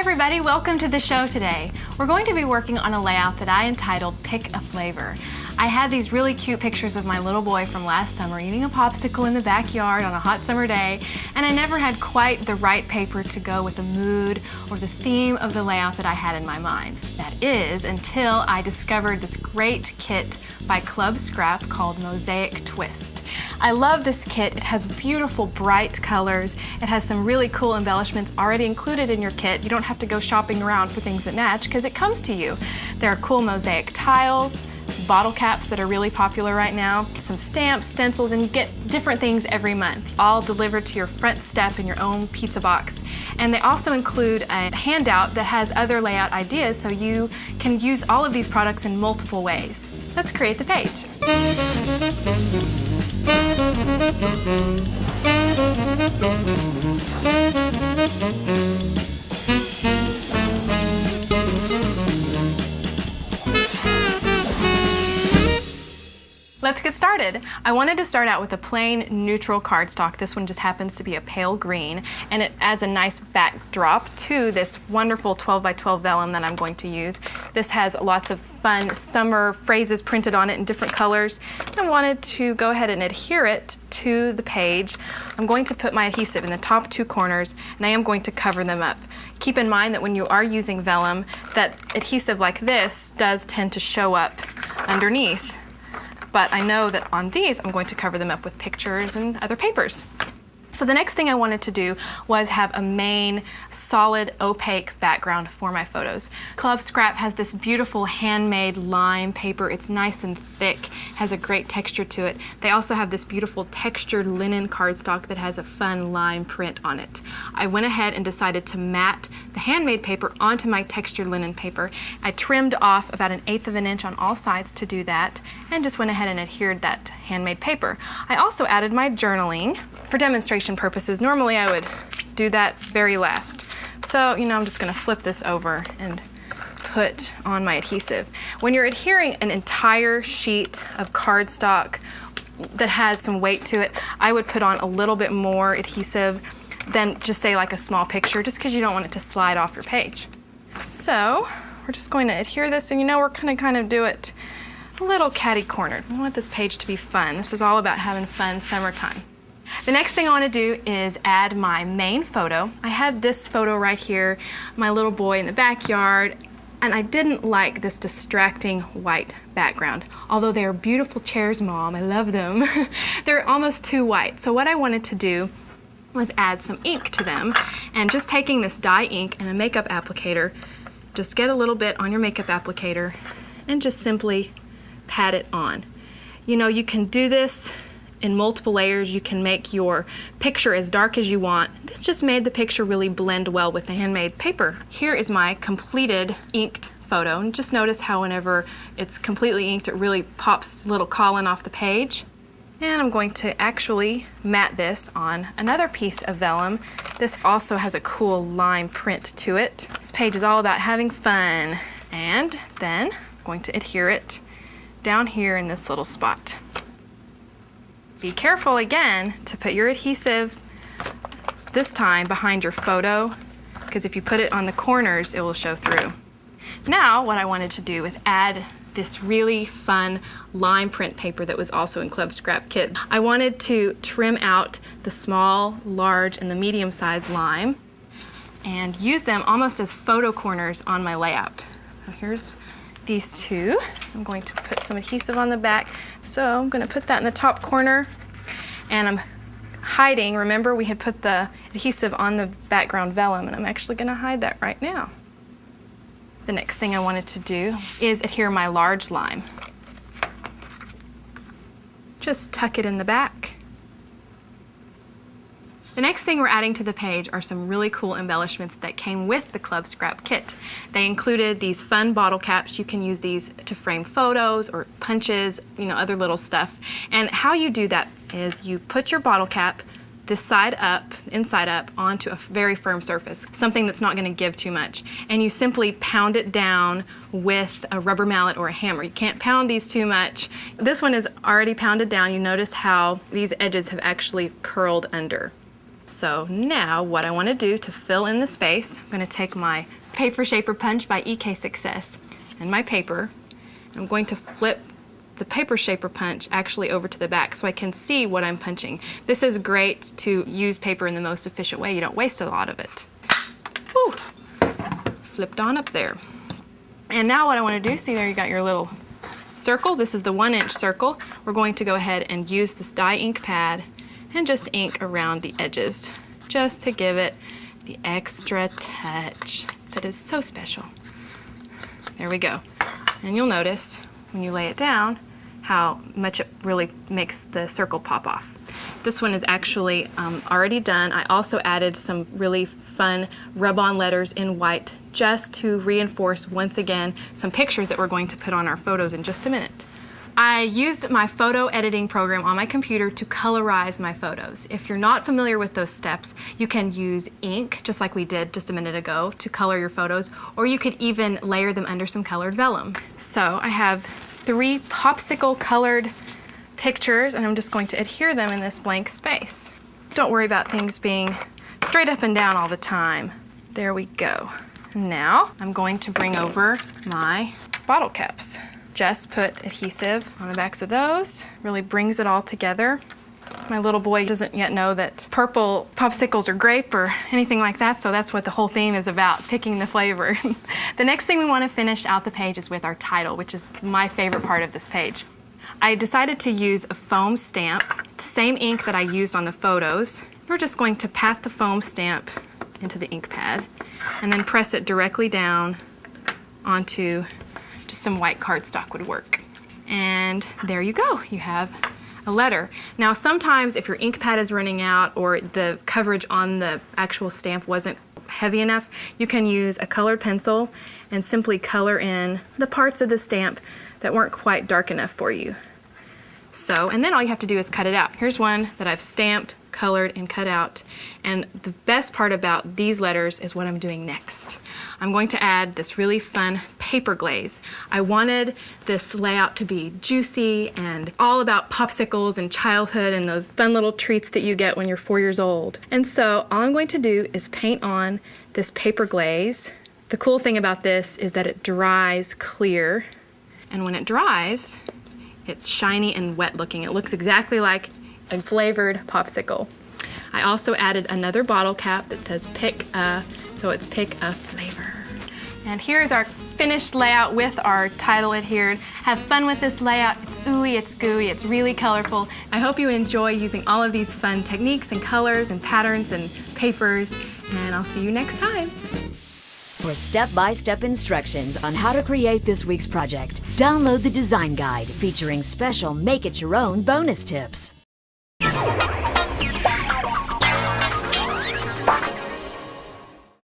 everybody, welcome to the show today. We're going to be working on a layout that I entitled Pick a Flavor. I had these really cute pictures of my little boy from last summer eating a popsicle in the backyard on a hot summer day, and I never had quite the right paper to go with the mood or the theme of the layout that I had in my mind. That is, until I discovered this great kit by Club Scrap called Mosaic Twist. I love this kit. It has beautiful bright colors. It has some really cool embellishments already included in your kit. You don't have to go shopping around for things that match because it comes to you. There are cool mosaic tiles, bottle caps that are really popular right now, some stamps, stencils, and you get different things every month, all delivered to your front step in your own pizza box. And they also include a handout that has other layout ideas so you can use all of these products in multiple ways. Let's create the page. Let's get started. I wanted to start out with a plain neutral cardstock. This one just happens to be a pale green, and it adds a nice backdrop to this wonderful 12 by 12 vellum that I'm going to use. This has lots of fun summer phrases printed on it in different colors. I wanted to go ahead and adhere it to the page. I'm going to put my adhesive in the top two corners, and I am going to cover them up. Keep in mind that when you are using vellum, that adhesive like this does tend to show up underneath. But I know that on these, I'm going to cover them up with pictures and other papers. So the next thing I wanted to do was have a main solid opaque background for my photos. Club Scrap has this beautiful handmade lime paper. It's nice and thick, has a great texture to it. They also have this beautiful textured linen cardstock that has a fun lime print on it. I went ahead and decided to mat the handmade paper onto my textured linen paper. I trimmed off about 1/8 of an inch on all sides to do that, and just went ahead and adhered that handmade paper. I also added my journaling. For demonstration purposes, normally I would do that very last. So, I'm just gonna flip this over and put on my adhesive. When you're adhering an entire sheet of cardstock that has some weight to it, I would put on a little bit more adhesive than just say like a small picture, just because you don't want it to slide off your page. So, we're just going to adhere this, and we're gonna kind of do it a little catty-cornered. We want this page to be fun. This is all about having fun summertime. The next thing I want to do is add my main photo. I had this photo right here, my little boy in the backyard, and I didn't like this distracting white background. Although they are beautiful chairs, Mom, I love them. They're almost too white. So what I wanted to do was add some ink to them, and just taking this dye ink and a makeup applicator, just get a little bit on your makeup applicator and just simply pat it on. You can do this in multiple layers. You can make your picture as dark as you want. This just made the picture really blend well with the handmade paper. Here is my completed inked photo, and just notice how whenever it's completely inked, it really pops a little Colin off the page. And I'm going to actually mat this on another piece of vellum. This also has a cool lime print to it. This page is all about having fun. And then I'm going to adhere it down here in this little spot. Be careful again to put your adhesive this time behind your photo, because if you put it on the corners, it will show through. Now what I wanted to do is add this really fun lime print paper that was also in Club Scrap kit. I wanted to trim out the small, large, and the medium-sized lime and use them almost as photo corners on my layout. So here's these two. I'm going to put some adhesive on the back. So I'm going to put that in the top corner, and I'm hiding. Remember, we had put the adhesive on the background vellum, and I'm actually going to hide that right now. The next thing I wanted to do is adhere my large lime. Just tuck it in the back. The next thing we're adding to the page are some really cool embellishments that came with the Club Scrap kit. They included these fun bottle caps. You can use these to frame photos or punches, other little stuff. And how you do that is you put your bottle cap this side up, inside up, onto a very firm surface, something that's not going to give too much. And you simply pound it down with a rubber mallet or a hammer. You can't pound these too much. This one is already pounded down. You notice how these edges have actually curled under. So now what I want to do to fill in the space, I'm going to take my Paper Shaper Punch by EK Success and my paper. I'm going to flip the Paper Shaper Punch actually over to the back so I can see what I'm punching. This is great to use paper in the most efficient way. You don't waste a lot of it. Woo! Flipped on up there. And now what I want to do, see there you got your little circle. This is the 1-inch circle. We're going to go ahead and use this dye ink pad and just ink around the edges just to give it the extra touch that is so special. There we go. And you'll notice when you lay it down how much it really makes the circle pop off. This one is actually already done. I also added some really fun rub-on letters in white just to reinforce once again some pictures that we're going to put on our photos in just a minute. I used my photo editing program on my computer to colorize my photos. If you're not familiar with those steps, you can use ink, just like we did just a minute ago, to color your photos, or you could even layer them under some colored vellum. So I have 3 Popsicle colored pictures, and I'm just going to adhere them in this blank space. Don't worry about things being straight up and down all the time. There we go. Now I'm going to bring over my bottle caps. Just put adhesive on the backs of those. Really brings it all together. My little boy doesn't yet know that purple popsicles are grape or anything like that, so that's what the whole theme is about, picking the flavor. The next thing we want to finish out the page is with our title, which is my favorite part of this page. I decided to use a foam stamp, the same ink that I used on the photos. We're just going to pat the foam stamp into the ink pad and then press it directly down onto just some white cardstock would work. And there you go, you have a letter. Now sometimes if your ink pad is running out or the coverage on the actual stamp wasn't heavy enough, you can use a colored pencil and simply color in the parts of the stamp that weren't quite dark enough for you. So, and then all you have to do is cut it out. Here's one that I've stamped, colored, and cut out. And the best part about these letters is what I'm doing next. I'm going to add this really fun paper glaze. I wanted this layout to be juicy and all about popsicles and childhood and those fun little treats that you get when you're 4 years old. And so all I'm going to do is paint on this paper glaze. The cool thing about this is that it dries clear. And when it dries, it's shiny and wet looking. It looks exactly like a flavored popsicle. I also added another bottle cap that says pick a, so it's pick a flavor. And here's our finished layout with our title adhered. Have fun with this layout. It's ooey, it's gooey, it's really colorful. I hope you enjoy using all of these fun techniques and colors and patterns and papers, and I'll see you next time. For step-by-step instructions on how to create this week's project, download the design guide featuring special make-it-your-own bonus tips.